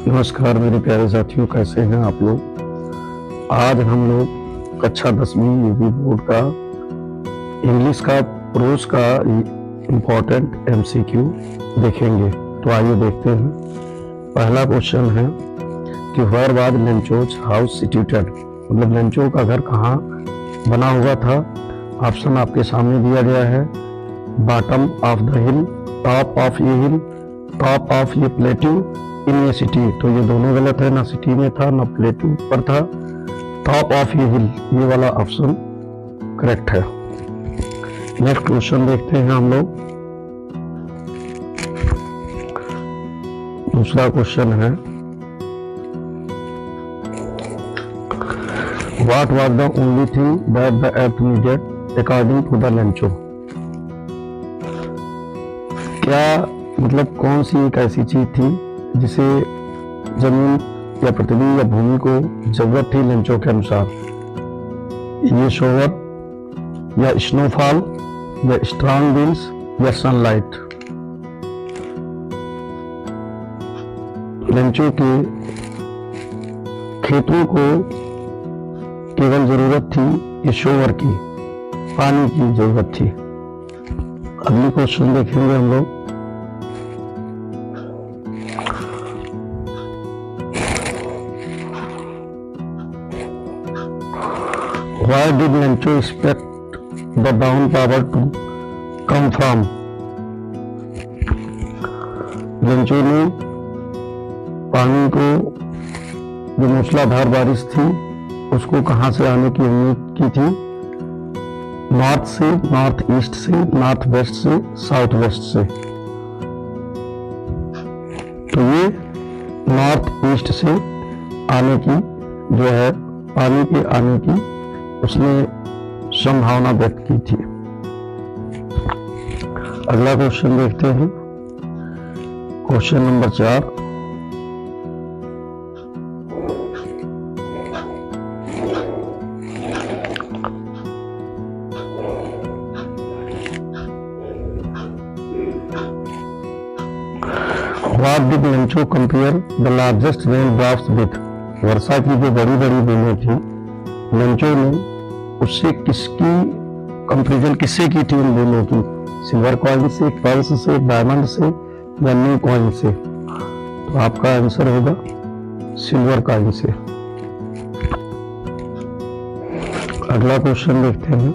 नमस्कार मेरे प्यारे साथियों, कैसे हैं आप लोग। आज हम लोग कक्षा 10वीं यूपी बोर्ड का इंग्लिश का प्रोज का इम्पोर्टेंट एमसीक्यू देखेंगे। तो आइए देखते हैं। पहला क्वेश्चन है कि where was Lencho's house situated, मतलब लेंचो का घर कहाँ बना हुआ था। ऑप्शन आपके सामने दिया गया है। Bottom of the hill, top of ये हिल, टॉप ऑफ ये प्लेट्यू, इन ये सिटी। तो ये दोनों गलत है, ना सिटी में था ना प्लेट्यू पर था। टॉप ऑफ ये हिल, ये वाला ऑप्शन करेक्ट है। नेक्स्ट क्वेश्चन देखते हैं हम लोग। दूसरा क्वेश्चन है what was the only thing that the earth needed according to the Lencho. क्या मतलब कौन सी एक ऐसी चीज थी जिसे जमीन या पृथ्वी या भूमि को जरूरत थी लेंचो के अनुसार। ये शोवर या स्नोफॉल या स्ट्रॉन्ग विंड्स या सनलाइट। लेंचो के खेतों को केवल जरूरत थी ये शोवर की, पानी की जरूरत थी। अगली क्वेश्चन देखेंगे हम लोग। Why did Lencho expect the down power to come from? Lencho ने पानी को, जो मूसलाधार बारिश थी, उसको कहां से आने की उम्मीद की थी। नॉर्थ से, नॉर्थ ईस्ट से, नॉर्थ वेस्ट से, साउथ वेस्ट से। तो ये नॉर्थ ईस्ट से आने की जो है पानी के आने की उसने संभावना व्यक्त की थी। अगला क्वेश्चन देखते हैं। Question number 4। What did Lencho compare the largest raindrops with? वर्षा की जो बड़ी बड़ी बूंदें थी, लेंचो ने उससे किसकी कंपेरिजन किससे की थी उन दोनों की। सिल्वर कॉइन से, पर्ल्स से, डायमंड से या न्यू कॉइन से। तो आपका आंसर होगा सिल्वर कॉइन से। अगला क्वेश्चन देखते हैं।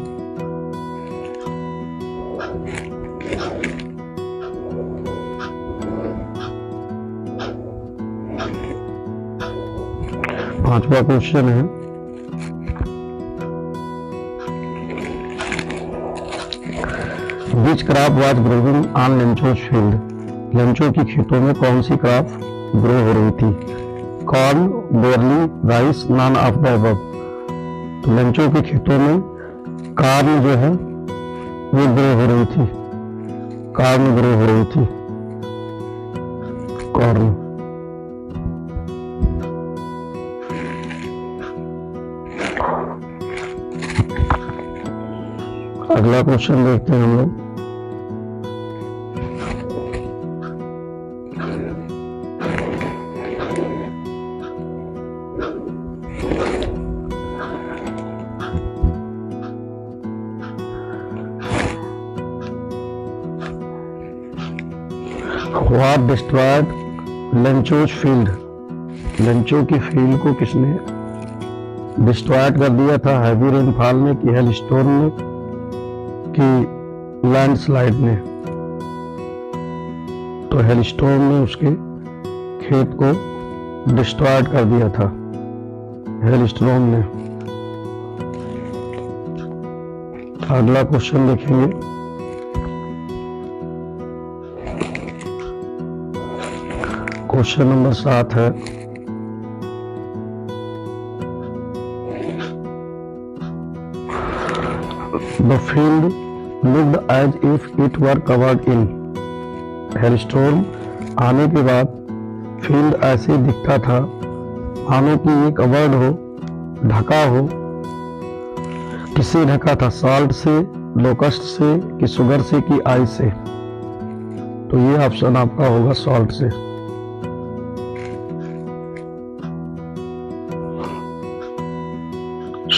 पांचवा क्वेश्चन है Which crop was growing on Lencho's field? Lencho की खेतों में कौन सी क्रॉप ग्रो हो रही थी। Corn, barely, rice, non of the above. तो लेंचो के खेतों में कॉर्न जो है वो ग्रो हो रही थी, कॉर्न ग्रो हो रही थी, कॉर्न। अगला क्वेश्चन देखते हैं हम लोग। What destroyed Lencho's field? Lencho की फील्ड को किसने डिस्ट्रॉयड कर दिया था। हैवी रेनफॉल ने कि हेल स्टोर्म ने कि लैंडस्लाइड ने। तो हेल स्टोर्म ने उसके खेत को डिस्ट्रॉयड कर दिया था, हेल स्टोर्म ने। अगला क्वेश्चन देखेंगे। क्वेश्चन नंबर 7 है the field looked as if it were covered in. Hailstorm आने के बाद फील्ड ऐसे दिखता था मानो कि ये कवर्ड हो, ढका हो। किससे ढका था। सॉल्ट से, लोकस्ट से कि शुगर से कि आइस से। तो ये ऑप्शन आपका होगा सॉल्ट से।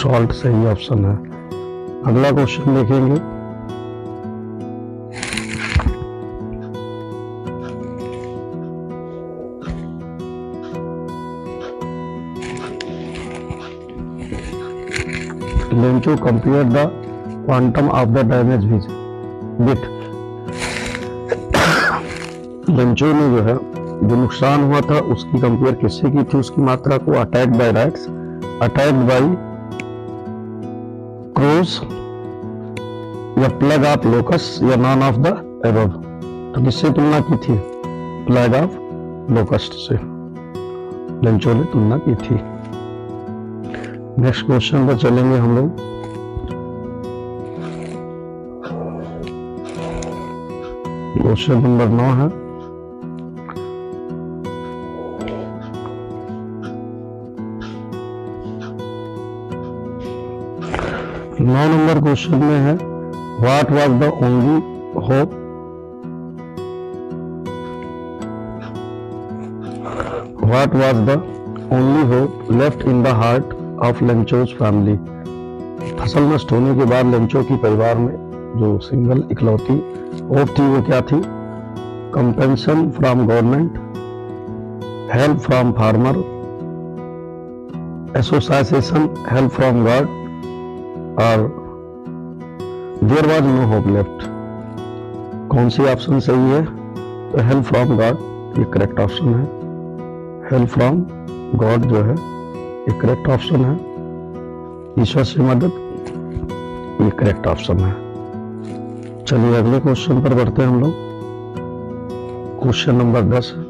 सॉल्ट सही ऑप्शन है। अगला क्वेश्चन देखेंगे। Lencho compare the quantum of the damage with. Lencho ने जो है जो नुकसान हुआ था उसकी कंपेयर किससे की थी, उसकी मात्रा को? Attack by rats, attack by crows, या प्लेग ऑफ लोकस, या नॉन ऑफ द एबव। तो किससे तुलना की थी? प्लेग ऑफ लोकस्ट से लेंचो ने तुलना की थी। नेक्स्ट क्वेश्चन पर चलेंगे हम लोग। क्वेश्चन नंबर 9 है। नौ नंबर क्वेश्चन में है what was the only hope, what was the only hope left in the heart of Lencho's family. फसल नष्ट होने के बाद लेंचो की परिवार में जो सिंगल इकलौती होप थी वो क्या थी? Compensation from government, help from farmer, association help from God, और there was no hope left. कौन सी ऑप्शन सही है? तो हेल्प फ्रॉम गॉड ये करेक्ट ऑप्शन है। हेल्प फ्रॉम गॉड जो है ये करेक्ट ऑप्शन है। ईश्वर से मदद ये करेक्ट ऑप्शन है। चलिए अगले क्वेश्चन पर बढ़ते हैं हम लोग। क्वेश्चन नंबर 10 है।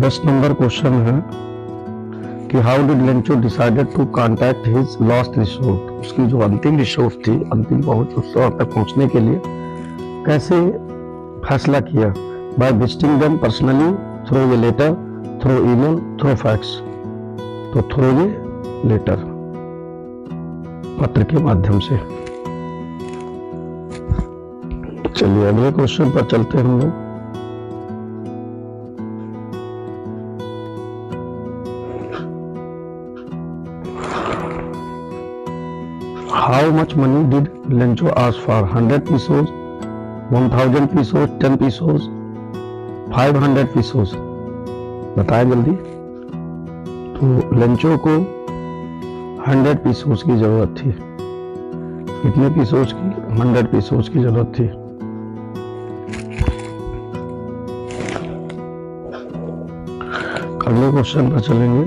दस नंबर क्वेश्चन है कि how did Lencho decided to contact his lost resort. उसकी जो अंतिम रिसोर्ट थी, अंतिम पहुंच उस तक पहुंचने के लिए कैसे फैसला किया? By visiting them personally, through a letter, through email, through fax. तो थ्रू ए लेटर, पत्र के माध्यम से। चलिए अगले क्वेश्चन पर चलते हैं हम लोग। How much money did Lencho ask for? 100 pesos, 1000 pesos, 10 pesos, 500 pesos। बताएं जल्दी। तो लेंचो को 100 pesos की जरूरत थी। कितने pesos की? 100 pesos की जरूरत थी। अगले क्वेश्चन पर चलेंगे।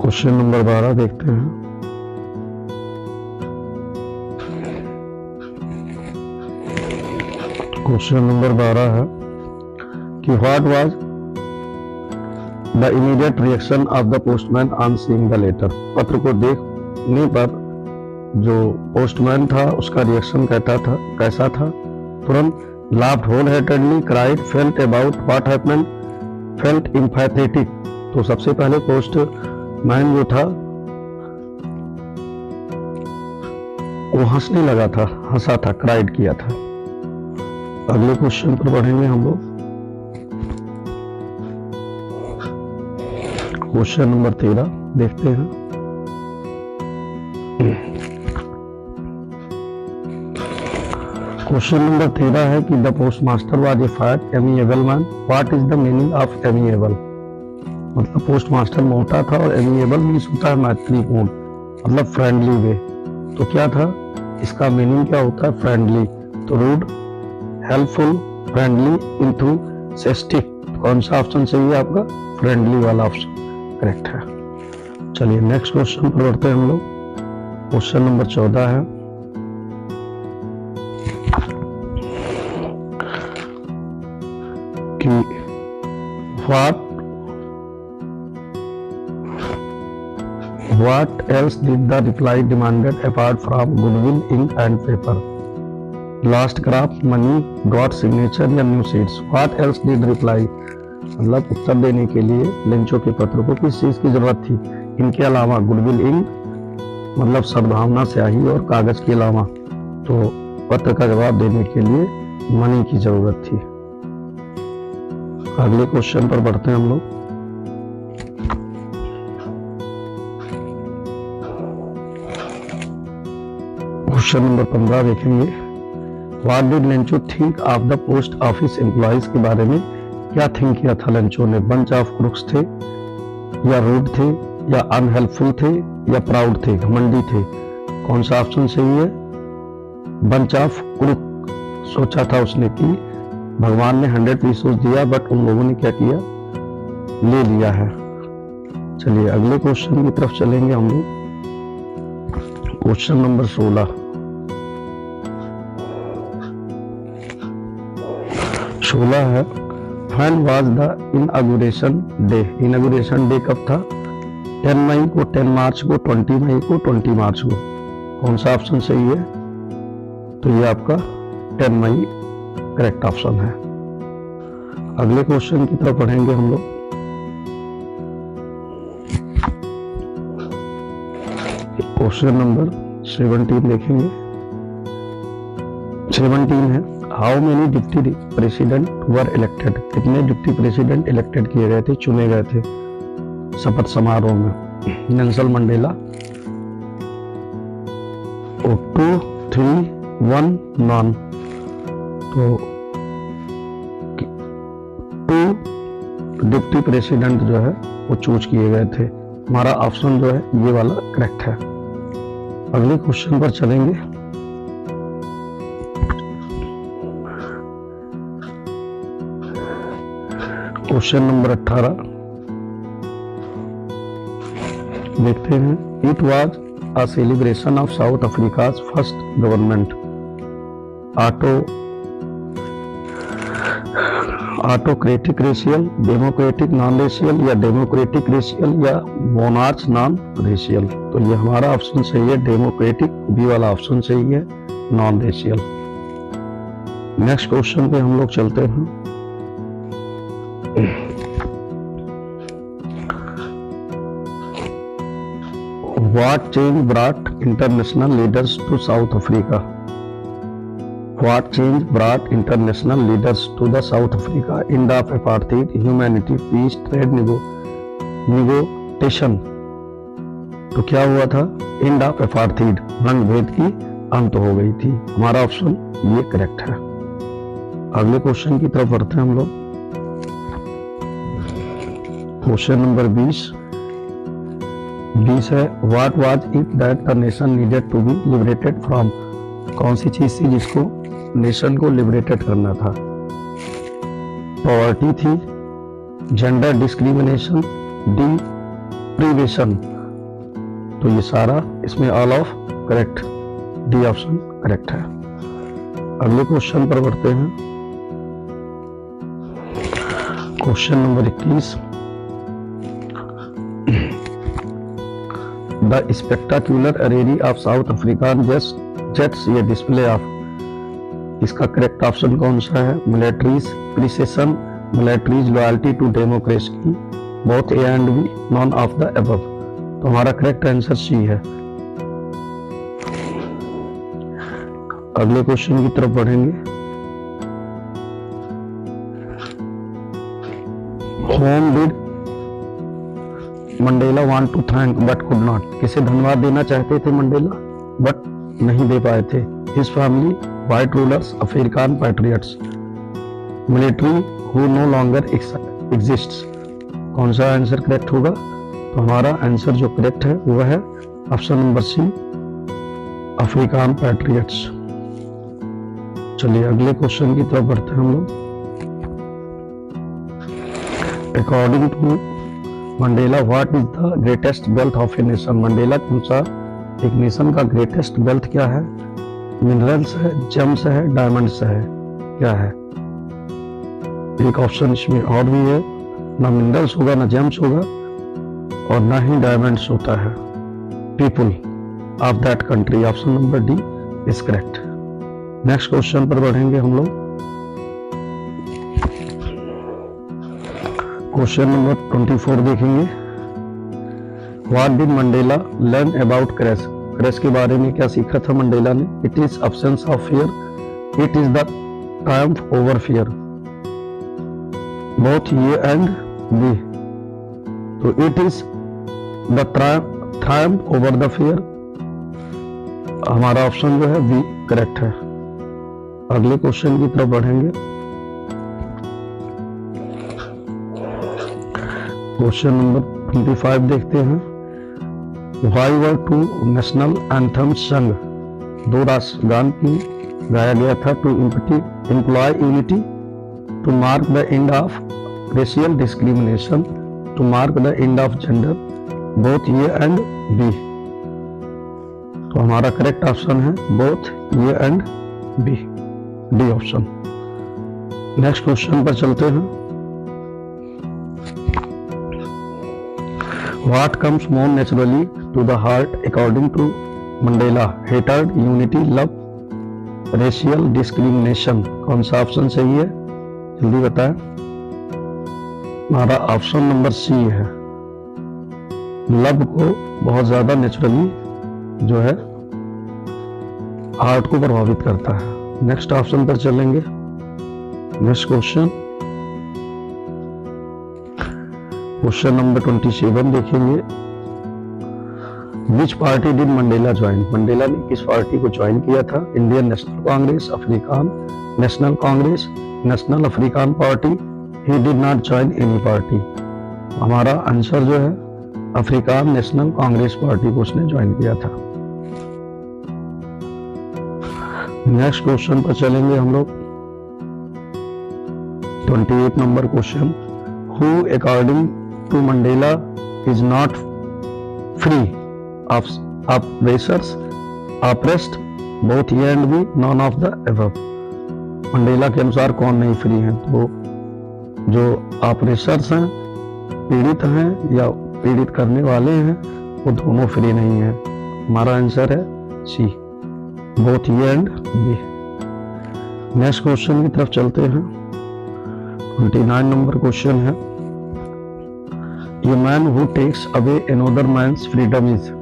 क्वेश्चन नंबर 12 देखते हैं। क्वेश्चन नंबर 12 है कि what was the immediate reaction of the postman on seeing the letter. पत्र को देखने पर जो पोस्टमैन था उसका रिएक्शन कैसा था? तुरंत laughed wholeheartedly, cried, felt about what happened, felt empathetic। तो सबसे पहले पोस्टमैन जो था वो हंसने लगा था, हंसा था, क्राइड किया था। अगले क्वेश्चन पर बढ़ेंगे हम लोग। क्वेश्चन नंबर 13 देखते हैं। क्वेश्चन नंबर 13 है कि the postmaster was a fat amiable man. What is the meaning of amiable? मतलब पोस्टमास्टर मोटा था और एमिएबल मीन्स होता है मैत्रीपूर्ण, मतलब फ्रेंडली वे। तो क्या था इसका मीनिंग? क्या होता है? फ्रेंडली। तो रूड, हेल्पफुल, फ्रेंडली, इंथुसियास्टिक। कौन सा ऑप्शन सही है आपका? फ्रेंडली वाला ऑप्शन करेक्ट है। चलिए नेक्स्ट क्वेश्चन पर बढ़ते हैं हम लोग। क्वेश्चन नंबर 14 है कि what else did the reply demanded apart from goodwill, ink and paper? Last craft, money, got signature या new seats? What else did reply? मतलब उत्तर देने के लिए लेंचो के पत्र को किस चीज की जरूरत थी? इनके अलावा गुडविल, इंक मतलब सद्भावना स्याही और कागज के अलावा। तो पत्र का जवाब देने के लिए मनी की जरूरत थी। अगले क्वेश्चन पर बढ़ते हैं हम लोग। क्वेश्चन नंबर 15 देखेंगे। What did Lencho think of the post office employees के बारे में क्या थिंक किया था लेंचो ने? बंच ऑफ क्रुक्स थे, या रूड थे, या अनहेल्पफुल थे, या प्राउड थे, घमंडी थे? कौन सा ऑप्शन सही है? बंच ऑफ क्रुक सोचा था उसने कि भगवान ने 100 रिसोर्स दिया, बट उन लोगों ने क्या किया? ले लिया है। चलिए अगले क्वेश्चन की तरफ चलेंगे हम लोग। क्वेश्चन नंबर 16 है, when was the inauguration day? Inauguration day कब था? 10 मई को, 10 मार्च को, 20 मई को, 20 मार्च को? कौन सा ऑप्शन सही है? तो ये आपका 10 मई करेक्ट ऑप्शन है। अगले क्वेश्चन की तरफ पढ़ेंगे हम लोग। क्वेश्चन नंबर 17 देखेंगे। 17 है, how many deputy president were elected? कितने डिप्टी प्रेसिडेंट इलेक्टेड किए गए थे, चुने गए थे शपथ समारोह में? Nelson Mandela, 2, 3, 1, non? तो 2 डिप्टी प्रेसिडेंट जो है वो चूज किए गए थे। हमारा ऑप्शन जो है ये वाला करेक्ट है। अगले क्वेश्चन पर चलेंगे। क्वेश्चन नंबर 18 देखते हैं। It was a celebration of south Africa's first government autocratic racial, democratic non racial, या डेमोक्रेटिक रेशियल, या मोनार्च नॉन रेशियल? तो ये हमारा ऑप्शन सही है डेमोक्रेटिक, बी वाला ऑप्शन सही है, नॉन रेशियल। नेक्स्ट क्वेश्चन पे हम लोग चलते हैं। What change brought international leaders to South Africa? What change brought international leaders to the South Africa? End of apartheid, humanity, peace, trade negotiation. तो क्या हुआ था? एंड ऑफ apartheid, रंग भेद की अंत हो गई थी। हमारा ऑप्शन ये करेक्ट है। अगले क्वेश्चन की तरफ बढ़ते हैं हम लोग। क्वेश्चन नंबर 20 है, what was it that the nation needed to be liberated from? कौन सी चीज थी जिसको नेशन को लिबरेटेड करना था? पॉवर्टी थी, जेंडर डिस्क्रिमिनेशन, डिप्रीवेशन? तो ये सारा इसमें all of correct, D option correct है। अगले क्वेश्चन पर बढ़ते हैं। Question number 21, the spectacular array of South African jets ये डिस्प्ले ऑफ? इसका करेक्ट ऑप्शन कौन सा है? Military's precision, military's loyalty to democracy, both A and B, none of the above? तो हमारा करेक्ट आंसर सी है। अगले क्वेश्चन की तरफ बढ़ेंगे। Whom did Mandela want to thank but could not? किसे धन्यवाद देना चाहते थे मंडेला बट नहीं दे पाए थे? His family, white rulers, African patriots, military who know longer exists? कौन सा आंसर करेक्ट होगा? तो हमारा आंसर जो करेक्ट है वह है option number C, African patriots. चलिए अगले क्वेश्चन की तरफ बढ़ते हैं हम लोग। According to Mandela what is the greatest wealth of a nation? Mandela के अनुसार एक नेशन का ग्रेटेस्ट वेल्थ क्या है? मिनरल्स है, जेम्स है, डायमंड्स है, क्या है? एक ऑप्शन इसमें और भी है, ना मिनरल्स होगा, ना जेम्स होगा, और ना ही डायमंड्स होता है। People of that country, option number D is correct. Next question पर बढ़ेंगे हम लोग। क्वेश्चन नंबर 24 देखेंगे। What did Mandela learn about craze? Craze के बारे में क्या सीखा था मंडेला ने? It is absence of fear, it is the Triumph over fear, both A and B. तो it is the triumph over the fear. हमारा ऑप्शन जो है B करेक्ट है। अगले क्वेश्चन की तरफ बढ़ेंगे। क्वेश्चन नंबर 25 देखते हैं। Why were two national anthems sung? दो राष्ट्रगान की गाया गया था। To imply unity, to mark the end of racial discrimination, to mark the end of gender, both A and B. तो हमारा करेक्ट ऑप्शन है both A and B, D option. Next question पर चलते हैं। What comes more naturally to the heart according to Mandela? Hatred, unity, love, racial discrimination। कौन सा option सही है, जल्दी बताएं। हमारा ऑप्शन नंबर सी है। लव को बहुत ज्यादा नेचुरली जो है हार्ट को प्रभावित करता है। नेक्स्ट ऑप्शन पर चलेंगे। नेक्स्ट क्वेश्चन, क्वेश्चन नंबर 27 देखेंगे। विच party did Mandela join? Mandela ने किस पार्टी को ज्वाइन किया था? Indian national Congress, Afrikaans national Congress, national Afrikaans party. He did not join any party. हमारा आंसर जो है अफ्रीकान नेशनल कांग्रेस पार्टी को उसने ज्वाइन किया था। नेक्स्ट क्वेश्चन पर चलेंगे हम लोग। 28 number question. Who according to Mandela is not free of oppressors, oppressed, both A and B, none of the above। Mandela के अनुसार कौन नहीं फ्री है? तो जो ऑपरेसर्स हैं, पीड़ित हैं या पीड़ित करने वाले हैं, वो दोनों फ्री नहीं है। हमारा आंसर है C, both A and B. Next question की तरफ चलते हैं। 29 नंबर क्वेश्चन है। A man who takes away another man's freedom is.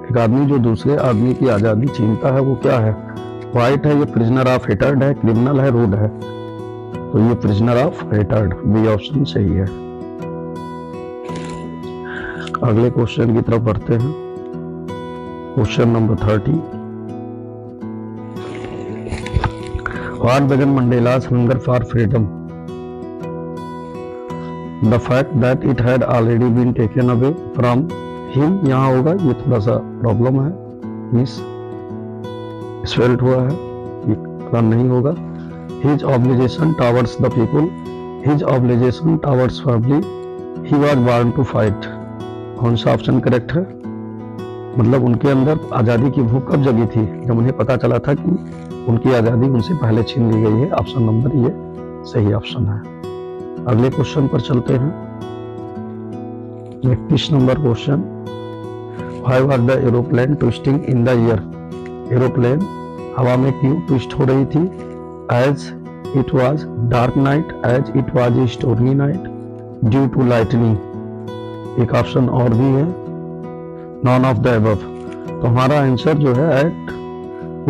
एक आदमी जो दूसरे आदमी की आजादी छीनता है वो क्या है? वाइट है, ये प्रिजनर ऑफ हेटर्ड है, क्रिमिनल है, रूड है। तो ये prisoner of hatred, B option सही है। अगले क्वेश्चन की तरफ बढ़ते हैं। Question number 30। What began Mandela's hunger for freedom? The fact that it had already been taken away from him. यहाँ होगा, ये थोड़ा सा प्रॉब्लम है, मिस स्पेल्ड हुआ है, ये रन नहीं होगा। His obligation towards the people, his obligation towards family, he was born to fight. कौन सा ऑप्शन करेक्ट है? मतलब उनके अंदर आज़ादी की भूख कब जगी थी? जब उन्हें पता चला था कि उनकी आज़ादी उनसे पहले छीन ली गई है। ऑप्शन नंबर ये सही ऑप्शन है। अगले क्वेश्चन पर चलते हैं। 31 number question. Why was the aeroplane twisting in the air? Aeroplane हवा में क्यों ट्विस्ट हो रही थी? As it was dark night, as it was a stormy night, due to lightning। एक ऑप्शन और भी है, none of the above। तो हमारा आंसर जो है at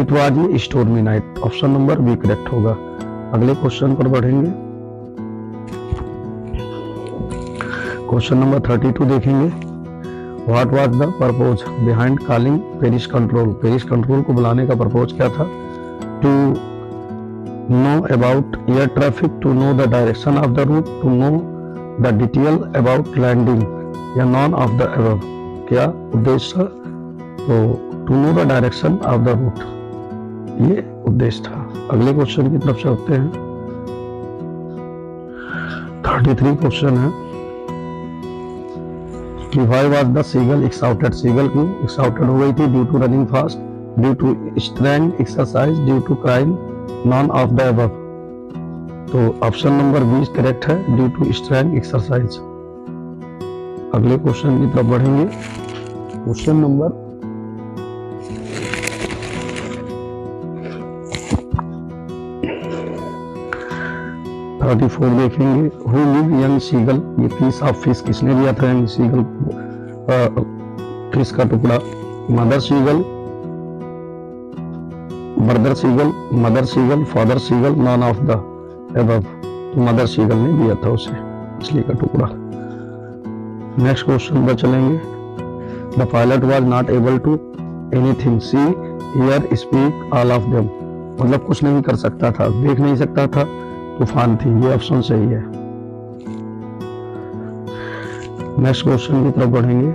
it was a stormy night, option number B correct होगा। अगले क्वेश्चन पर बढ़ेंगे। क्वेश्चन नंबर 32 देखेंगे। What was the purpose behind calling Paris control? Paris control को बुलाने का पर्पज क्या था? To know about air traffic, to know the direction of the route, to know the detail about landing, या none of the above। क्या उद्देश्य था? तो to know the direction of the route, ये उद्देश्य था। अगले क्वेश्चन की तरफ चलते हैं। 33 क्वेश्चन है। Why was the seagull exhausted? seagull क्यों exhausted हो गई थी? Due to running fast, due to strength exercise, due to crying, none of the above। तो ऑप्शन नंबर 20 करेक्ट है, ड्यू टू स्ट्रेंथ एक्सरसाइज। अगले क्वेश्चन की तरफ बढ़ेंगे। क्वेश्चन नंबर 34 देखेंगे। हु गिव यंग सीगल, ये पीस ऑफ फिश किसने दिया था यंग सीगल फिश का टुकड़ा? Mother seagull, brother seagull, mother seagull, father seagull, none of the above. तो मदर सीगल ने दिया था उसे। मछली का टुकड़ा। नेक्स्ट क्वेश्चन पर चलेंगे। The pilot was not able to anything, see hear speak all of them, मतलब कुछ नहीं कर सकता था, देख नहीं सकता था, तूफान थी। ये ऑप्शन सही है। नेक्स्ट क्वेश्चन की तरफ बढ़ेंगे।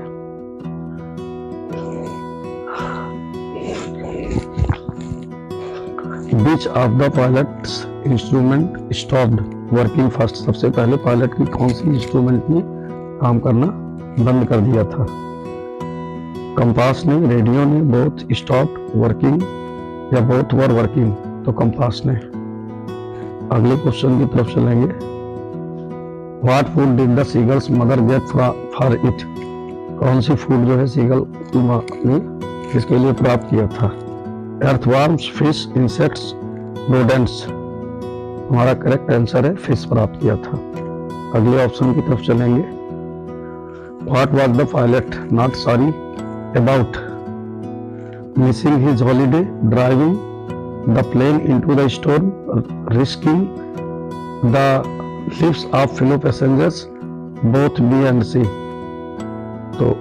Which of the pilot's instrument stopped working first? सबसे पहले पायलट की कौन सी इंस्ट्रूमेंट ने काम करना बंद कर दिया था? कंपास ने, रेडियो ने, बोथ स्टॉप्ड वर्किंग या बोथ वर वर्किंग? तो कंपास ने। अगले क्वेश्चन की तरफ चलेंगे। What food did the seagulls mother get for it? कौन सी फूड जो है सीगल की माँ ने इसके लिए प्राप्त किया था? Earthworms, fish, insects, rodents? हमारा करेक्ट आंसर है फिश प्राप्त किया था। अगले ऑप्शन की तरफ चलेंगे। What was the pilot not sorry about? Missing his holiday, driving the plane into the storm, risking the lives of fellow passengers, both B and C? तो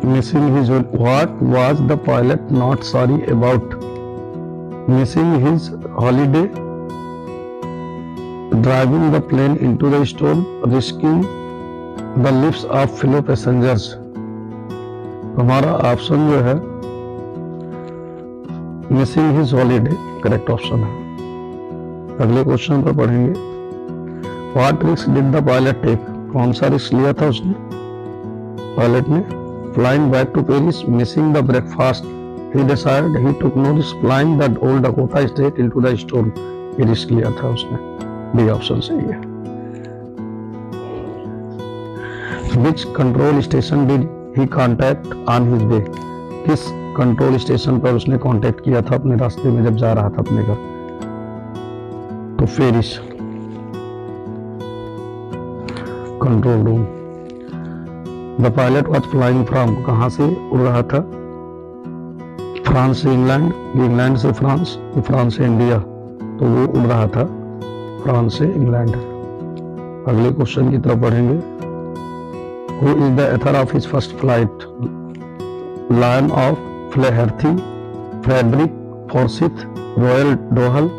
missing his, what was the pilot not sorry about? Missing his holiday, driving the plane into the storm, risking the lives of fellow passengers? हमारा option जो है missing his holiday correct option है। अगले question पर पढ़ेंगे। What risk did the pilot take? कौन सा risk लिया था उसने, पायलट ने? Flying back to Paris, missing the breakfast, he decided he took no risk flying the old Dakota straight into the storm. ये रिस्क लिया था उसने। बी ऑप्शन सही है। Which control station did he contact on his way? किस control station पर उसने contact किया था अपने रास्ते में जब जा रहा था अपने घर? तो Paris control room. The pilot was flying from, कहाँ से उड़ रहा था? फ्रांस से इंग्लैंड, इंग्लैंड से फ्रांस, फ्रांस से इंडिया, तो वो उड़ रहा था फ्रांस से इंग्लैंड। अगले क्वेश्चन की तरफ बढ़ेंगे। Who is the author of his first flight? Liam O'Flaherty, Frederick Forsyth, Roald Dahl,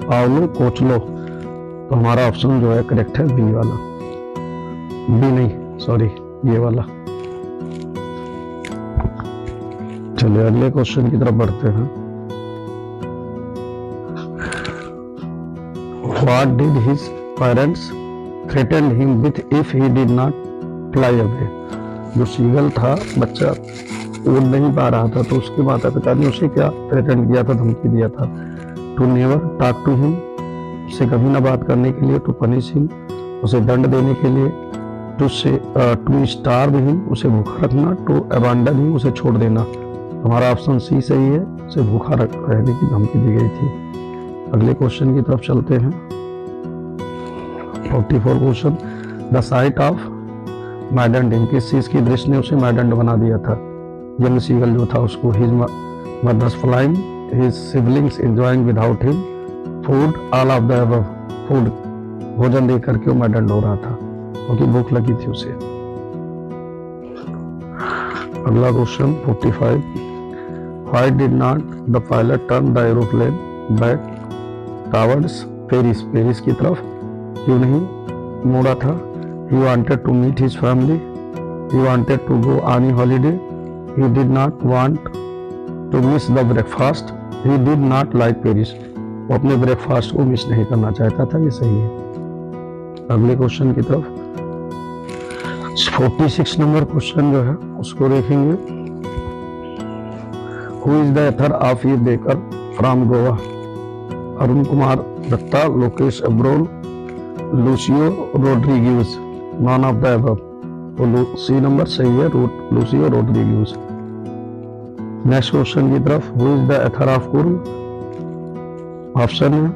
Paulo Coelho? तो हमारा ऑप्शन जो है करेक्ट है बी वाला, बी नहीं सॉरी ये वाला। चलिए अगले क्वेश्चन की तरफ बढ़ते हैं। What did his parents threaten him with if he did not fly away? जो सीगल था, बच्चा उड़ नहीं पा रहा था, तो उसके माता पिता ने उसे क्या थ्रेटन किया था, धमकी दिया था? To never talk to him, उससे कभी ना बात करने के लिए। टू पनिश हिम, उसे दंड देने के लिए। टू स्टार्व हिम, उसे भूखा रखना। टू अबैंडन हिम, उसे छोड़ देना। हमारा ऑप्शन सी सही है, उसे भूखा रहने की धमकी दी गई थी। अगले क्वेश्चन की तरफ चलते हैं। 44 क्वेश्चन। द साइट ऑफ मैडन, किस चीज की दृष्टि ने उसे मैडन बना दिया था? यंग सीगल जो था उसको। His mother's flying, his siblings enjoying without him, food, all of the above? Food, भोजन दे करके वो मैडन हो रहा था क्योंकि भूख लगी थी उसे। अगला question 45। Why did not the pilot turn the aeroplane back towards Paris? Paris की तरफ क्यों नहीं मोड़ा था? He wanted to meet his family. He wanted to go on a holiday. He did not want to miss the breakfast. He did not like Paris. वो अपने breakfast को miss नहीं करना चाहता था। ये सही है। अगले क्वेश्चन की तरफ 46 नंबर क्वेश्चन जो है उसको देखेंगे। Who is the author of ये baker from Goa? Arun Kumar Datta, Lokesh Abrol, Lucio Rodrigues, none of the above? तो सी नंबर सही है, लूसियो रोड्रिग्यूज। नेक्स्ट क्वेश्चन की तरफ। Who is the author of Coorg? Option है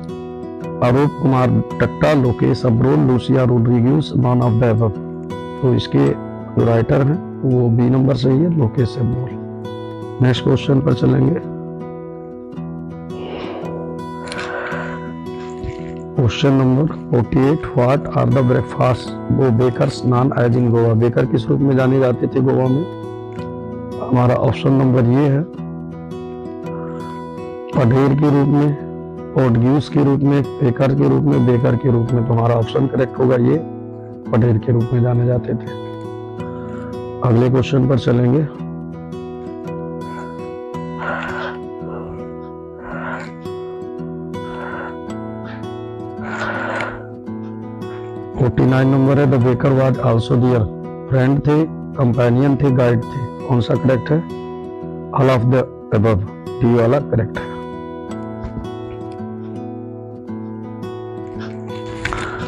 Arup Kumar Datta, Lokesh Abrol, Lucia Rodrigues, none of the above? तो इसके जो राइटर हैं वो बी नंबर सही है, लोकेश सिंबल। नेक्स्ट क्वेश्चन पर चलेंगे। Question number 48, what are the breakfast वो bakers known as in Goa. Baker किस रूप में जाने जाते थे गोवा में? हमारा ऑप्शन नंबर ये है, पढ़ेर के रूप में, पोर्टुगीज के रूप में, बेकर के रूप में, बेकर के रूप में। तो हमारा ऑप्शन करेक्ट होगा ये, पढ़ेर के रूप में जाने जाते थे। अगले क्वेश्चन पर चलेंगे। नंबर है, the baker was also there. Friend थे, कंपेनियन थे, गाइड थे। कौन सा करेक्ट है? All of the above, D वाला करेक्ट है।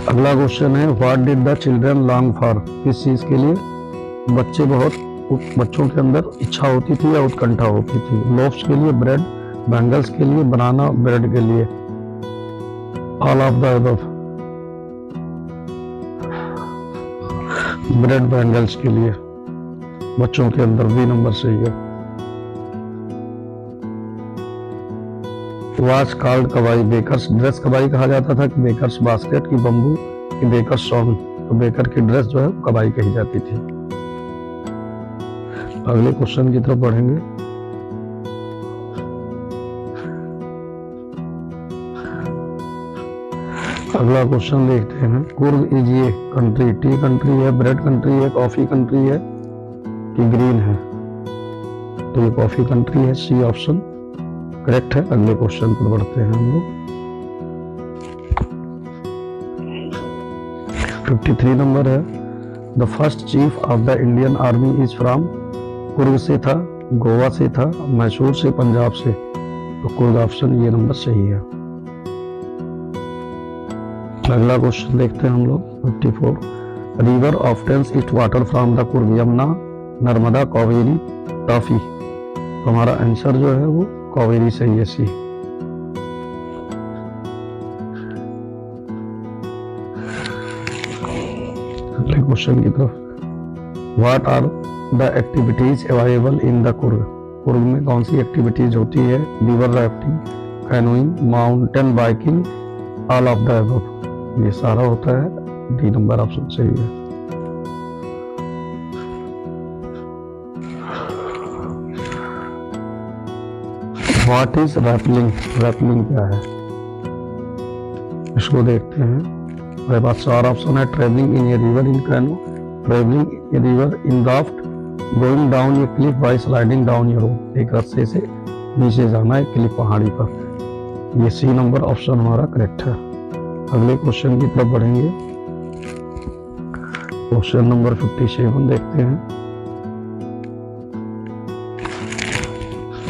अगला क्वेश्चन है, what did the children long for. किस चीज के लिए बच्चों के अंदर इच्छा होती थी या उत्कंठा होती थी? लोफ्स के लिए, ब्रेड, बैंगल्स के लिए, बनाना ब्रेड के लिए। All of the above, bread bangles के लिए बच्चों के अंदर, बी नंबर सही है। Was called kabai, bakers dress kabai कहा जाता था कि बेकर्स बास्केट की, बम्बू की, बेकर्स सॉन्ग। तो बेकर की ड्रेस जो है कबाई कही जाती थी। अगले क्वेश्चन की तरफ बढ़ेंगे। अगला क्वेश्चन देखते हैं। कुर्ग इज ये कंट्री, टी कंट्री है, ब्रेड कंट्री है, कॉफी कंट्री है कि ग्रीन है? तो ये कॉफी कंट्री है, सी ऑप्शन करेक्ट है। अगले क्वेश्चन पर बढ़ते हैं हम लोग। 53 नंबर है, the first chief of the Indian army is from. Coorg से था, गोवा से था, मैसूर से, पंजाब से। तो कुर्ग ऑप्शन ये नंबर सही है। अगला क्वेश्चन देखते हैं हम लोग। 54, river obtains its water from the Coorg. Yamuna, Narmada, Kaveri, Tapi. तो हमारा आंसर जो है वो कावेरी सही है, सी। अगले क्वेश्चन की तरफ। What are the activities available in the Coorg. Coorg में कौन सी एक्टिविटीज होती है? River rafting, canoeing, mountain biking, all of the above. ये सारा होता है, डी नंबर ऑप्शन सही है। व्हाट इज रैपलिंग, रैपलिंग क्या है? इसको देखते हैं। मेरे पास चार ऑप्शन है, travelling in a river in canoe, travelling in a river in raft, going down a cliff by sliding down a rope. एक रास्ते से नीचे जाना है क्लिफ पहाड़ी पर। ये सी नंबर ऑप्शन हमारा करेक्ट है। अगले क्वेश्चन की तरफ बढ़ेंगे। क्वेश्चन नंबर 57 देखते हैं।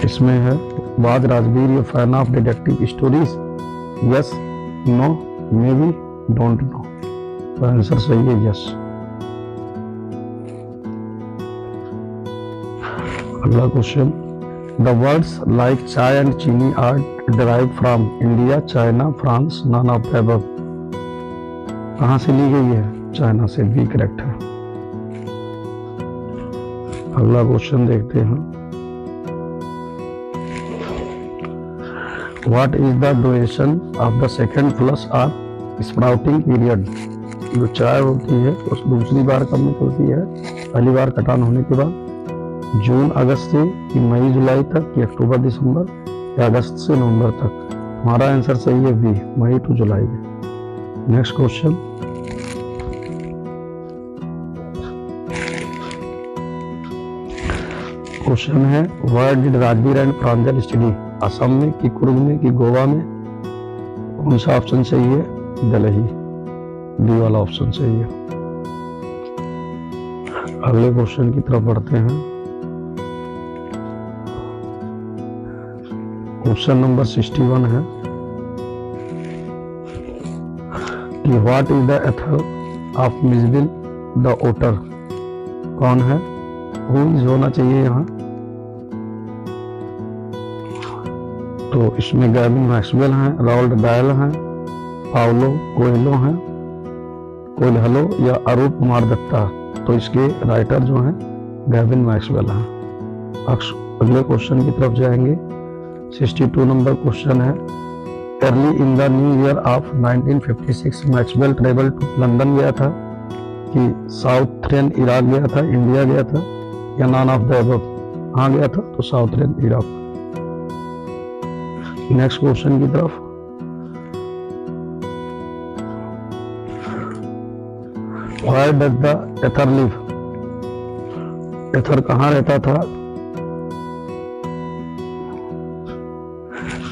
इसमें है, was Rajveer a fan of detective stories? Yes, no, maybe, don't know. तो आंसर सही है यस। अगला question, the words like chai and chini are derived from India, China, France, none of the above. कहां से ली गई है? चाइना से, बी करेक्ट है। अगला क्वेश्चन देखते हैं। What is the duration of the second flush और स्प्राउटिंग पीरियड। जो चाय होती है उस दूसरी बार कब निकलती है? पहली बार कटान होने के बाद। जून अगस्त से कि मई जुलाई तक कि अक्टूबर दिसंबर या अगस्त से नवंबर तक। हमारा आंसर सही है बी, मई टू जुलाई में। Next question. क्वेश्चन है, where did Rajveer and Pranjal study. Assam में कि कुर्ग में कि गोवा में? कौन सा ऑप्शन सही है? दिल्ली, डी वाला ऑप्शन सही है। अगले क्वेश्चन की तरफ बढ़ते हैं। क्वेश्चन नंबर 61 है कि what is the author of Mijbil the otter. कौन है? हु इज होना चाहिए यहाँ। तो इसमें गैविन मैक्सवेल हैं, रॉल्ड डायल हैं, पाउलो कोएल्हो हैं, कोएल्हो या अरूप कुमार दत्ता। तो इसके राइटर जो हैं गैविन मैक्सवेल हैं। अगले क्वेश्चन की तरफ जाएंगे। 62 नंबर क्वेश्चन है, early in the new year of 1956 Maxwell travel to London गया था कि साउथर्न इराक गया था, इंडिया गया था, या नॉन ऑफ द अबव? कहाँ गया था? तो साउथर्न इराक। नेक्स्ट क्वेश्चन की तरफ, why does the author live? Author कहाँ रहता था?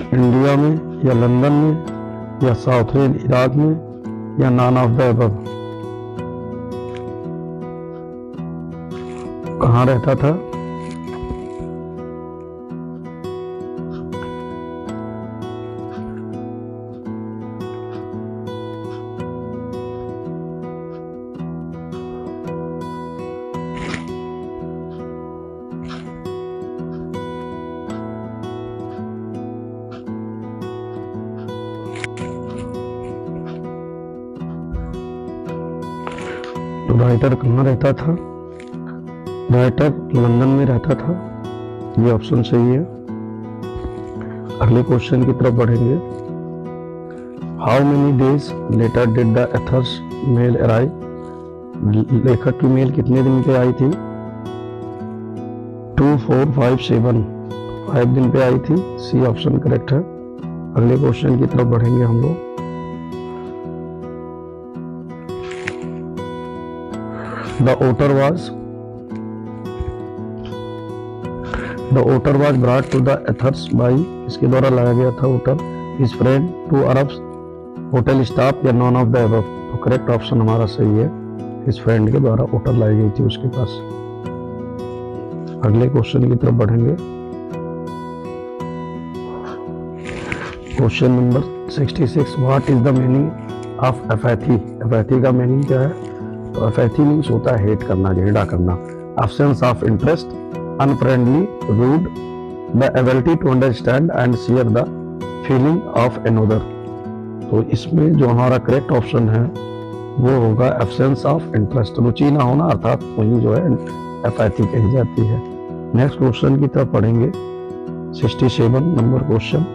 इंडिया में, या लंदन में, या साउथर्न इराक में, या नॉन ऑफ द अबव? कहाँ रहता था? तो राइटर कहाँ रहता था? राइटर लंदन में रहता था, ये ऑप्शन सही है। अगले क्वेश्चन की तरफ बढ़ेंगे। How many days later did the author's mail arrive? लेखक की मेल कितने दिन पे आई थी? 2, 4, 5, 7, 5 दिन पे आई थी। सी ऑप्शन करेक्ट है। अगले क्वेश्चन की तरफ बढ़ेंगे हम लोग। The otter was brought to the Athens by, इसके द्वारा लाया गया था ओटर, his friend, 2 Arabs, hotel staff, या नॉन ऑफ द अबव? तो करेक्ट ऑप्शन हमारा सही है, his friend के द्वारा ओटर लाई गई थी उसके पास। अगले क्वेश्चन की तरफ बढ़ेंगे। Question number 66, what is the meaning of apathy? Apathy का मीनिंग क्या है? तो एपैथी मीन्स होता है हेट करना, घृणा करना। Absence of interest, unfriendly, rude, the ability to understand and share the feeling of another. तो इसमें जो हमारा करेक्ट ऑप्शन है वो होगा एब्सेंस ऑफ इंटरेस्ट, रुचि ना होना, अर्थात वही जो है एपैथी कही जाती है। नेक्स्ट क्वेश्चन की तरफ पढ़ेंगे। 67 number question,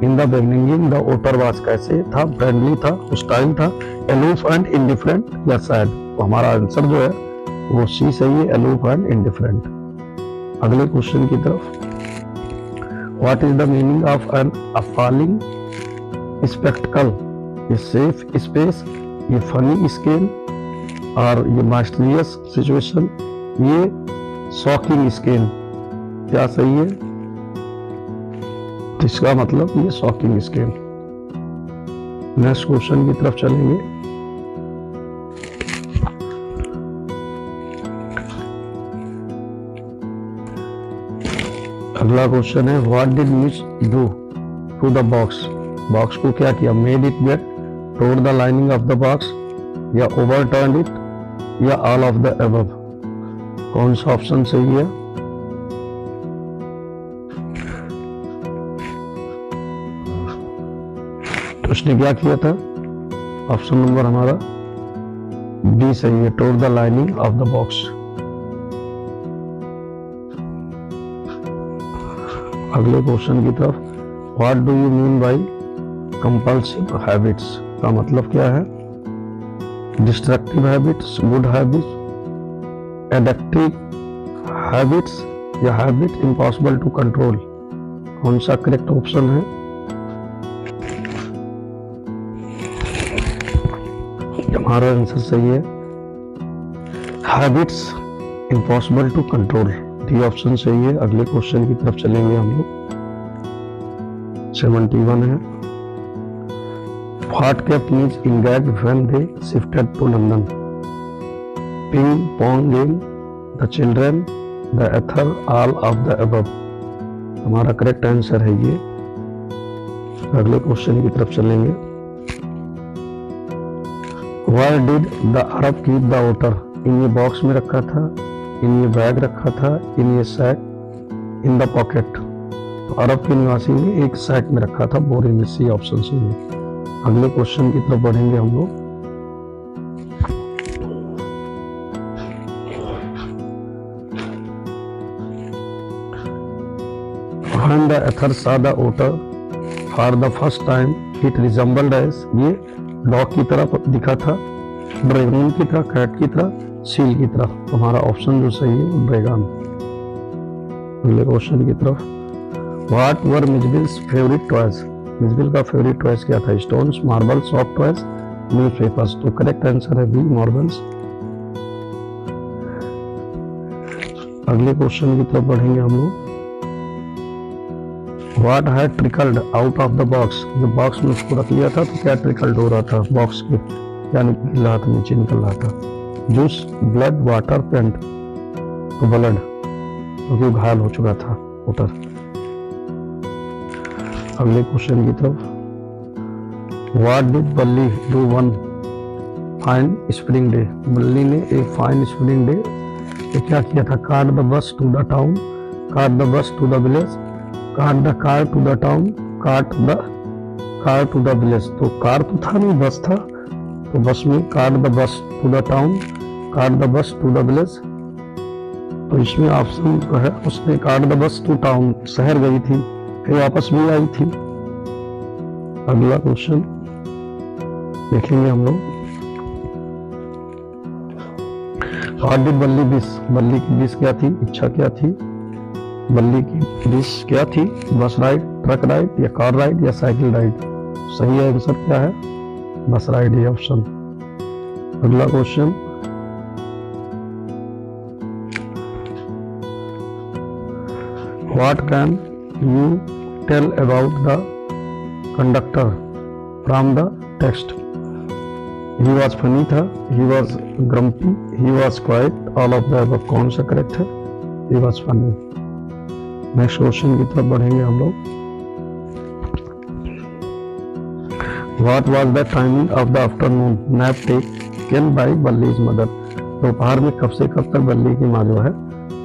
in the beginning the otter was कैसे था? फ्रेंडली था, हॉस्टाइल था, एलूफ एंड इंडिफरेंट, या सैड? तो हमारा आंसर जो है वो सी सही है, एलूफ एंड इंडिफरेंट। अगले क्वेश्चन की तरफ, what is the meaning of an appalling spectacle? ये सेफ स्पेस, ये फनी स्केल, और ये मास्टरियस सिचुएशन, ये शॉकिंग स्केल? क्या सही है? इसका मतलब ये शॉकिंग स्केल। नेक्स्ट क्वेश्चन की तरफ चलेंगे। अगला क्वेश्चन है, what did Mij do to the box? Box को क्या किया? Made it wet, tore the lining of the box, या ओवरटर्न इट, या ऑल ऑफ द अबव? कौन सा ऑप्शन सही है? तो उसने क्या किया था? ऑप्शन नंबर हमारा बी सही है, tore the lining of the box. अगले क्वेश्चन की तरफ, what do you mean by compulsive habits? का मतलब क्या है? Destructive habits, good habits, addictive habits, या हैबिट इम्पॉसिबल टू कंट्रोल? कौन सा करेक्ट ऑप्शन है? हमारा आंसर सही है, habits impossible to control. D option सही है। अगले क्वेश्चन की तरफ चलेंगे हम लोग। 71 है, what kept Mij engaged when they shifted to London? Ping pong game, the children, the author, all of the above? हमारा करेक्ट आंसर है ये। अगले क्वेश्चन की तरफ चलेंगे। Why did the Arab keep the otter? इन ये बॉक्स में रखा था, इन ये बैग रखा था, इन ये सैक, इन द पॉकेट? तो अरब के निवासी ने एक सैक में रखा था, बोरे में। सी ऑप्शन सही है। अगले क्वेश्चन की तरफ बढ़ेंगे हम लोग। When the author saw the otter for the first time, it resembled as, ये डॉग की तरह दिखा था, ड्रैगन की तरह, कैट की तरह, सील की तरह। तुम्हारा ऑप्शन जो सही है वो ड्रैगन। अगले क्वेश्चन की तरफ। What were Mijbil's favourite toys? Mijbil का फेवरेट टॉयज क्या था? Stones, marble, soft toys, newspapers. तो करेक्ट आंसर है बी, मार्बल्स। अगले क्वेश्चन की तरफ बढ़ेंगे हम लोग। What had trickled out of the box? जब बॉक्स में उसको रख लिया था तो क्या ट्रिकल्ड हो रहा था बॉक्स के, क्या निकल रहा था, नीचे निकल रहा था? Juice, blood, water, paint. तो ब्लड, क्योंकि वो घायल हो चुका था ओटर। अगले क्वेश्चन की तरफ। What did बल्ली do one fine spring day? बल्ली ने एक फाइन स्प्रिंग डे पे क्या किया था? Caught the bus to the town, caught the bus to the village, caught the car to the town, caught the car to the village. तो car तो था नहीं, बस था, तो बस में caught the bus to the town, caught the bus to the village. तो इसमें option जो है उसने caught the bus to town, शहर गई थी फिर वापस भी आई थी। अगला क्वेश्चन देखेंगे हम लोग। व्हाट डिड बल्ली विश? बल्ली की विश क्या थी, इच्छा क्या थी? बल्ली की विश क्या थी? बस राइड, ट्रक राइड, या कार राइड, या साइकिल राइड। सही आंसर क्या है? बस राइड, ये ऑप्शन। अगला question. What can you tell about the conductor from the text? He was funny था, he was grumpy, he was quiet, all of the above. कौन सा correct है? He was funny. Next question की तरफ बढ़ेंगे हम लोग। What was the timing of the afternoon nap taken by Valli's mother? दोपहर में कब से कब तक बल्ली की माँ जो है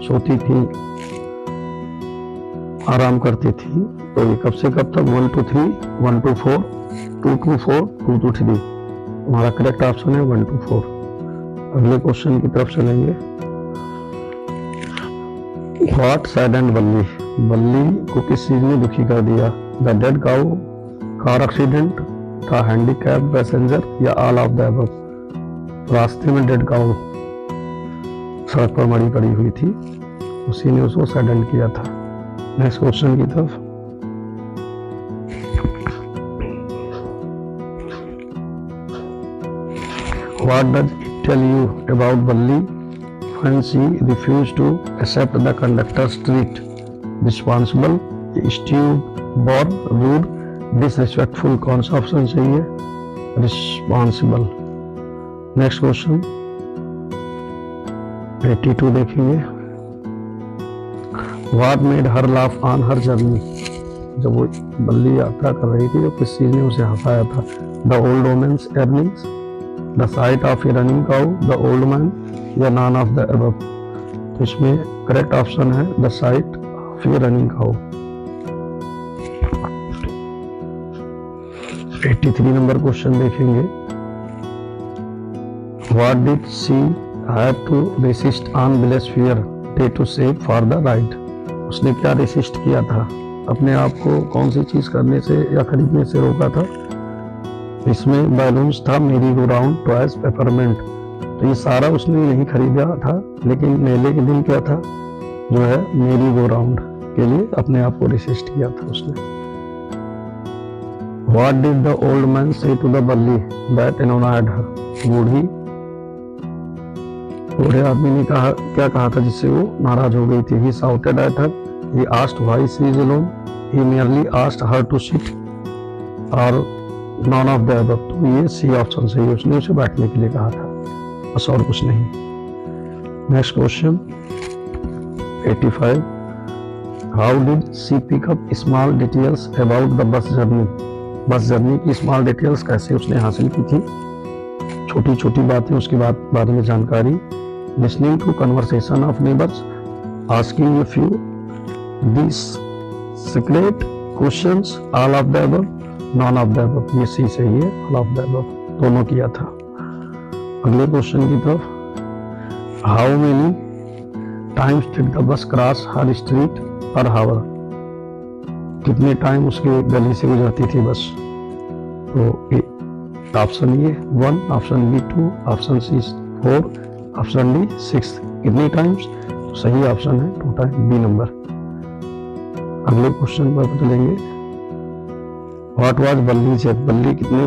सोती थी, आराम करती थी? तो ये कब से कब तक? 1 to 3, 1 to 4, 2 to 4, 2 to 3। हमारा करेक्ट ऑप्शन है 1 to 4। अगले क्वेश्चन की तरफ चलेंगे। व्हाट सैडेंड बल्ली? बल्ली को किस चीज ने दुखी कर दिया? The dead cow, car accident, the handicap passenger, या ऑल ऑफ द अबव। रास्ते में डेड काउ सड़क पर मरी पड़ी हुई थी, उसी ने उसको सैडेंड किया था। नेक्स्ट क्वेश्चन की तरफ। What does it tell you about Balli when she refused to accept the conductor's treat? Responsible, stupid, bored, rude, disrespectful। कौन सा ऑप्शन सही है? Responsible। नेक्स्ट क्वेश्चन 82 देखेंगे। What made her laugh on her journey? जब वो बल्ली यात्रा कर रही थी तो किस चीज ने उसे हंसाया था? The old woman's earnings, the sight of a running cow, the old man, या none of the above। तो इसमें करेक्ट ऑप्शन है the sight of a running cow। 83 number question देखेंगे। What did she have to resist on Billy's fear day to save for the ride? उसने क्या resist किया था? अपने आप को कौन सी चीज करने से या खरीदने से रोका था? इसमें बैलून्स था, मेरी गो राउंड, टॉयज, पेपरमेंट। तो ये सारा उसने नहीं खरीदा था, लेकिन मेले के दिन क्या था जो है मेरी गो राउंड के लिए अपने आप को रेसिस्ट किया था उसने। What did the old man say to the बल्ली that annoyed her? बूढ़े आदमी ने क्या कहा था जिससे वो नाराज हो गई थी? He shouted at her, he asked why she is alone, he merely asked her to sit, और none of the above। तो ये सी ऑप्शन सही है, उसने उसे बैठने के लिए कहा था, बस और कुछ नहीं। Next question 85। How did she pick up small details about the bus journey? Bus journey की स्मॉल डिटेल्स कैसे उसने हासिल की थी? छोटी छोटी बातें, उसके बारे में जानकारी। Listening to conversation of neighbours, asking a few discreet questions, all of the above, none of the above. ये सी सही है, ऑल ऑफ द अबव दोनों किया था। अगले क्वेश्चन की तरफ। How many times did the bus cross her street पर हावर? कितने टाइम उसके गली से गुजरती थी बस? तो option A 1, option B 2, option C 4, option D 6। कितने टाइम्स? तो सही ऑप्शन है 2 टाइम, बी नंबर। अगले क्वेश्चन पर चलेंगे। What was Balli's age? Balli कितने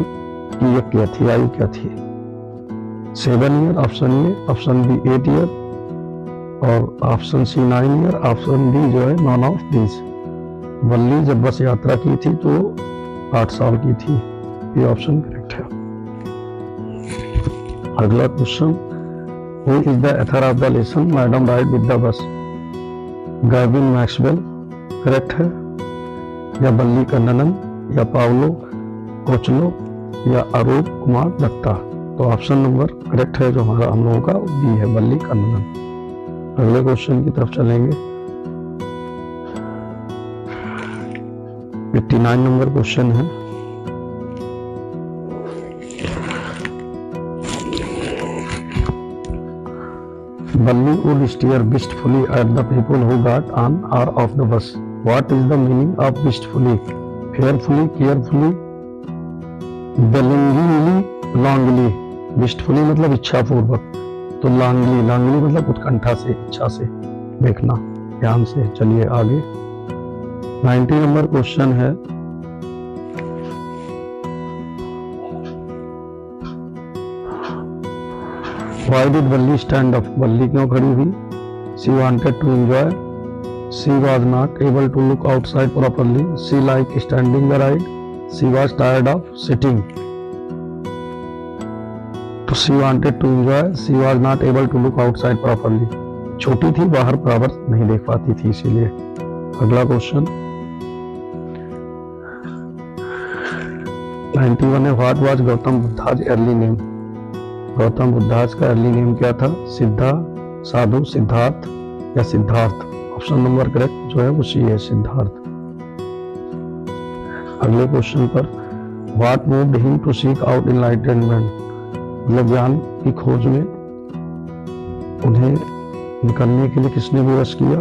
की क्या थी, आयु क्या थी? 7 year, option A, option B 8 year और option C 9 year, option D जो है नॉन ऑफ दीज। बल्ली जब बस यात्रा की थी तो 8 साल की थी। ये ऑप्शन करेक्ट है। अगला question, who is the author of the lesson madam ride with the bus? Gavin Maxwell correct है, या बल्ली कन्नन, या पाउलो कोचलो, या अरूप कुमार दत्ता? तो ऑप्शन नंबर करेक्ट है जो हमारा हम लोगों का बी है, बल्ली कन्नन। अगले क्वेश्चन की तरफ चलेंगे। 59 नंबर क्वेश्चन है। Balli would stare wistfully at the people who got on or off the bus. What is the meaning of wistfully? Fearfully, carefully, bellingly, longly. Wistfully मतलब इच्छा पूर्वक, तो longly मतलब उत्कंठा से, इच्छा से देखना ध्यान से। चलिए आगे। 90 नंबर क्वेश्चन है। Why did Balli stand up? बल्ली क्यों खड़ी हुई? She wanted to enjoy. She was not able to look outside properly. She liked standing the ride. She was tired of sitting. तो she wanted to enjoy. She was not able to look outside properly. छोटी थी, बाहर बराबर नहीं देख पाती थी इसीलिए। अगला क्वेश्चन 91 है। What was Gautam बुद्धा's early name? Gautam Buddha's का अर्ली नेम क्या था? सिद्धा, साधु, सिद्धार्थ या सिद्धार्थ? ऑप्शन नंबर करेक्ट जो है वो सी है, सिद्धार्थ। अगले क्वेश्चन पर, what moved him to seek out enlightenment? मतलब ज्ञान की खोज में उन्हें निकलने के लिए किसने विवश किया?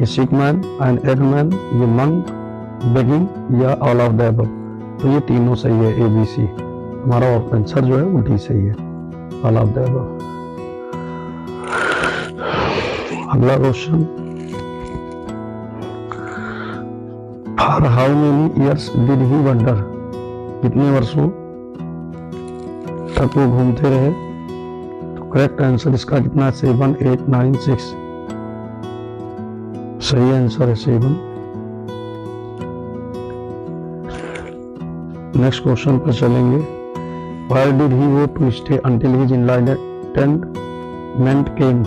ये सिक मैन, एन एग मैन, ये मंक, बेगिंग या ऑल ऑफ द अबव? तो ये तीनों सही है, ए बी सी। हमारा आंसर जो है वो डी सही है, ऑल ऑफ द अबव। अगला question, for how many years did he wonder? कितने वर्षों तक वो घूमते रहे? तो करेक्ट आंसर इसका कितना है? 7, 8, 9, 6। सही आंसर है 7। नेक्स्ट क्वेश्चन पर चलेंगे। Why did he go to stay until his enlightenment came?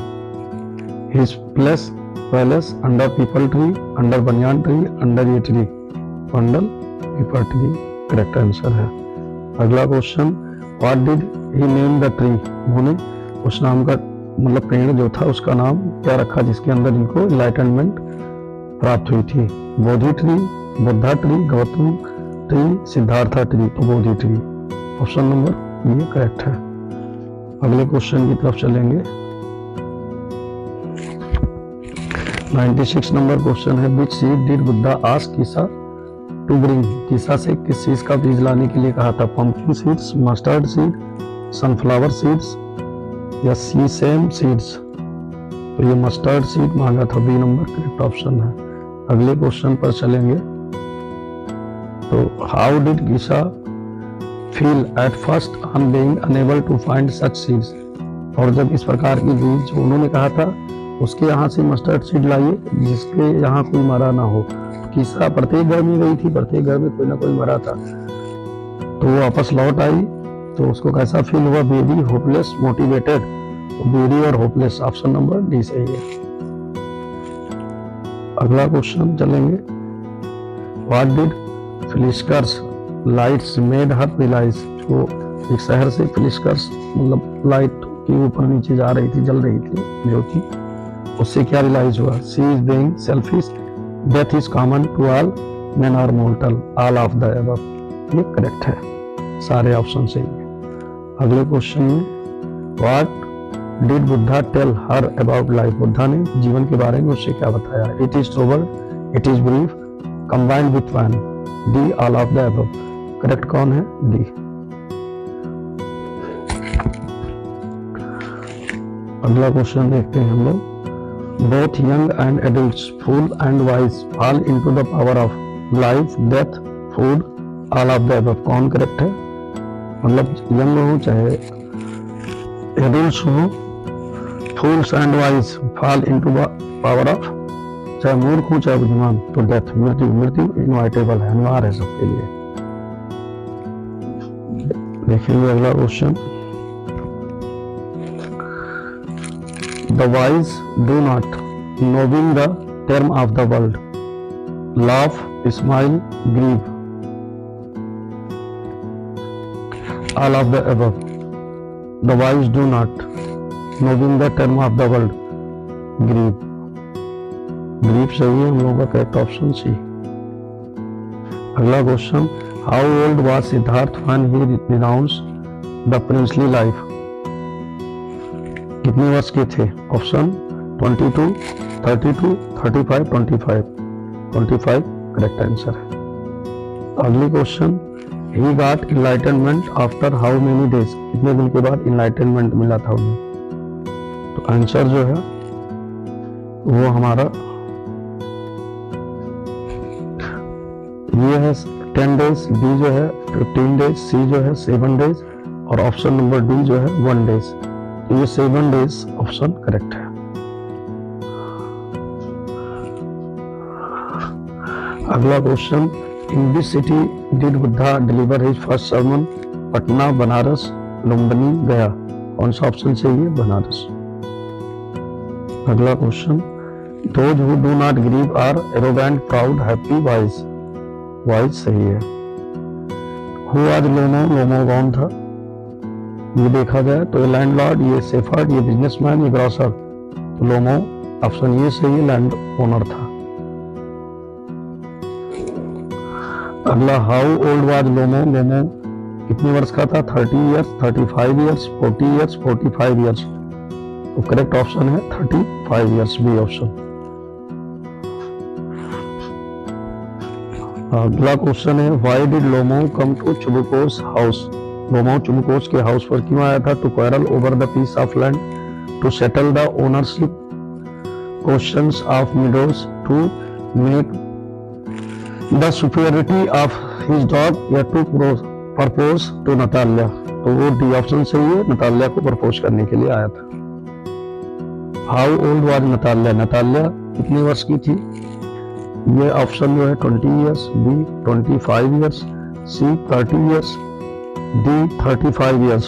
His palace under people tree, under banyan tree, under a tree, under people tree। Correct answer है। अगला question, What did he name the tree? उन्होंने उस नाम का मतलब पेड़ जो था उसका नाम क्या रखा जिसके अंदर इनको एनलाइटनमेंट प्राप्त हुई थी? Bodhi tree, Buddha tree, Gautam tree, Siddhartha tree? तो बोधि ट्री, ऑप्शन नंबर ये करेक्ट है। अगले क्वेश्चन की तरफ चलेंगे। 96 नंबर क्वेश्चन है। Which seed did Buddha ask Kisa to bring? Kisa से किस चीज का बीज लाने के लिए कहा था? Pumpkin seeds, mustard seed, sunflower seeds या सीसेम सीड्स? तो ये मस्टर्ड सीड मांगा था, बी नंबर करेक्ट ऑप्शन है। अगले क्वेश्चन पर चलेंगे। तो how did कीसा feel at first on being unable to find such seeds? और जब इस प्रकार की बीज जो उन्होंने कहा था उसके यहाँ से मस्टर्ड सीड लाइए जिसके यहाँ कोई मरा ना हो। कीसा प्रत्येक घर में गई थी, प्रत्येक घर में कोई ना कोई मरा था, तो वो वापस लौट आई तो उसको कैसा फील हुआ? Very hopeless, motivated. तो वेरी और होपलेस, ऑप्शन नंबर डी सही है। अगला क्वेश्चन चलेंगे। What did flickers lights made her realise? जो एक शहर से फ्लिस्कर्स मतलब लाइट के ऊपर नीचे जा रही थी, जल रही थी ज्योति, उससे क्या रियलाइज हुआ? She is being selfish, death is common to all, men are mortal, all of the above? ये करेक्ट है, सारे ऑप्शन सही है। अगले क्वेश्चन में, what did Buddha tell her about life? Buddha ने जीवन के बारे में उससे क्या बताया? It is sober, it is brief, combined with one. D, all of the above. Correct कौन है? D. अगला क्वेश्चन देखते हैं हम लोग. Both young and adults, fool and wise, fall into the power of life, death, food, all of the above. कौन correct है? मतलब यंग हो चाहे एडल्ट हो, fools and wise fall into the power of, चाहे मूर्ख हो चाहे बुद्धिमान, तो डेथ, मृत्यु. मृत्यु इनवाइटेबल है, अनिवार्य है सबके लिए. देखेंगे अगला question. The wise do not, knowing the term of the world, laugh, smile, grieve, all of the above. The wise do not, knowing the term of the world, grieve. Grieve सही है हम लोगों का करेक्ट ऑप्शन सी. अगला question. How old was Siddharth when he renounced the princely life? कितने वर्ष के थे? ऑप्शन 22, 32, 35, 25. 25 करेक्ट आंसर है. अगली question. He got enlightenment after how many days? कितने दिन के बाद enlightenment मिला था उन्हें? तो आंसर जो है वो हमारा ये है 10 days, बी जो है 15 days, सी जो है 7 days और ऑप्शन नंबर डी जो है 1 days. तो ये 7 days ऑप्शन करेक्ट है. अगला question. In this city did Buddha deliver his first sermon? Patna, Banaras, Lumbini, Gaya. कौन सा ऑप्शन से ये? बनारस. अगला question. Those who do not grieve are arrogant, proud, happy, wise. Wise सही है. हु आज लोमो? लोमो कौन था? ये देखा जाए तो ये लैंडलॉर्ड, ये सेफर्ड, ये बिजनेसमैन, ये ग्रॉसर. तो लोमो ऑप्शन ये सही है, लैंड ओनर था. अगला. How old was Lomov? Lomov कितने वर्ष का था? 30 years, 35 years, 40 years, 45 years. तो करेक्ट ऑप्शन है 35 years, बी ऑप्शन. अगला क्वेश्चन है. Why did Lomov come to Chubukov's house? Lomov Chubukov's के हाउस पर क्यों आया था? To quarrel over the piece of land, to settle the ownership questions of meadows, to make the superiority of his dog, या to propose to Natalya. तो वो D option सही है, नताल्या को प्रपोज करने के लिए आया था. How old was Natalya? Natalya कितने वर्ष की थी? ये ऑप्शन जो है 20 years, B 25 years, C 30 years, D 35 years.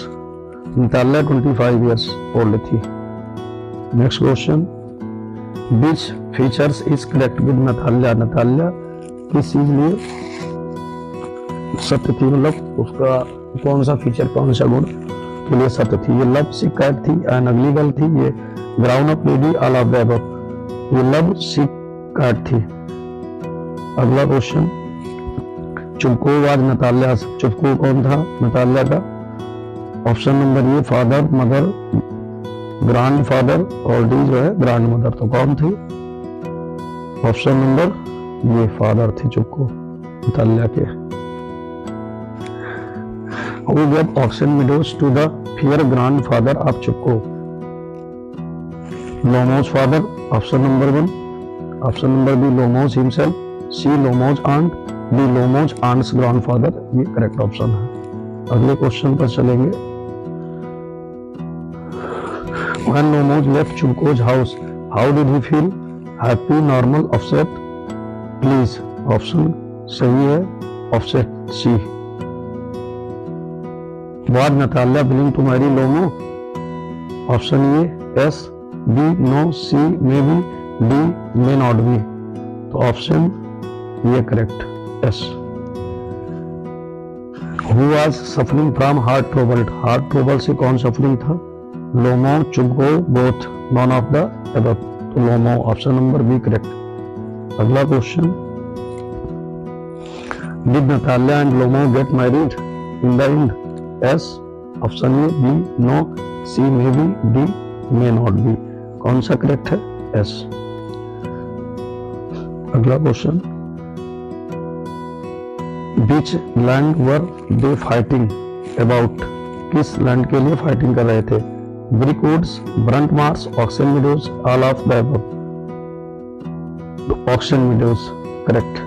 Natalya 25 years old थी. Next question. Which features is correct with Natalya? Natalya किस चीज लिए सत्य थी? मतलब उसका कौन सा फीचर, कौन सा गुण के लिए सत्य थी? ये लव सिक कैट थी, एन अगली गर्ल थी, ये ground up lady, all of the above. ये लव सिक कैट थी. अगला क्वेश्चन. चुपको was Natalya? चुपको कौन था नताल्या का? ऑप्शन नंबर ये फादर, मदर, ग्रैंड फादर और डी जो है ग्रैंड मदर. तो कौन थी? ऑप्शन नंबर ये फादर थी चुपको नताल्या के. Who gave auction meadows to the fair grandfather of Chupko? Lomo's father, option number 1. Option number B, Lomo's himself. C, Lomo's aunt. D, Lomo's aunt's grandfather. ये correct option है. अगले question पर चलेंगे. When Lomo's left Chupko's house, how did he feel? Happy, normal, upset? Please, option सही है, upset C. Was Natalia willing to marry Lomo? Option ये S, B, no, C, maybe, D, may not be. तो option ये correct S. Who was suffering from heart trouble? Heart trouble से कौन suffering था? Lomov, Chubukov, both, none of the above. तो Lomov option number B correct. अगला question. Did Natalia and Lomo get married in the end? S, option A, B, no, C, may be, D, may not be. कौन सा correct है? S. अगला question. Which land were they fighting about, किस लैंड के लिए fighting कर रहे थे? Brick woods, brunt marsh, oxen meadows, all of the above. Oxen meadows correct.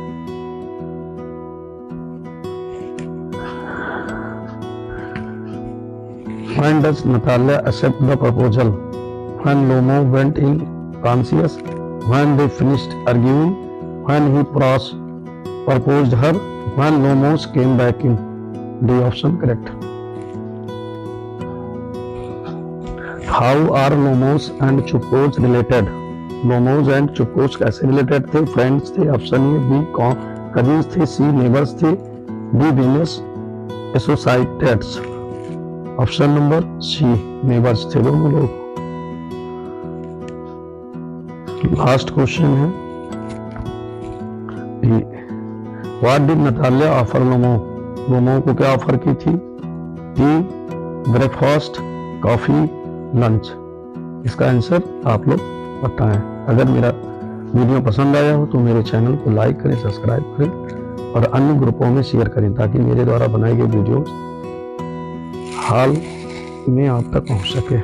When does Natalia accept the proposal? When Lomo went in conscious, when they finished arguing, when he proposed her, when Lomos came back in. D option correct. How are Lomos and Chukos related? Lomos and Chukos कैसे related थे? Friends थे, option A, B cousins थे, C neighbors थे, D Venus associates। Option number C neighbours थे दोनों लोग। Last question है, what did Natalia offer Lomo? Lomo को क्या ऑफर की थी? Tea breakfast, coffee, lunch. इसका आंसर आप लोग बताएं। अगर मेरा वीडियो पसंद आया हो तो मेरे चैनल को लाइक करें, सब्सक्राइब करें और अन्य ग्रुपों में शेयर करें ताकि मेरे द्वारा बनाई गई वीडियोस हाल में आप तक पहुंच सके।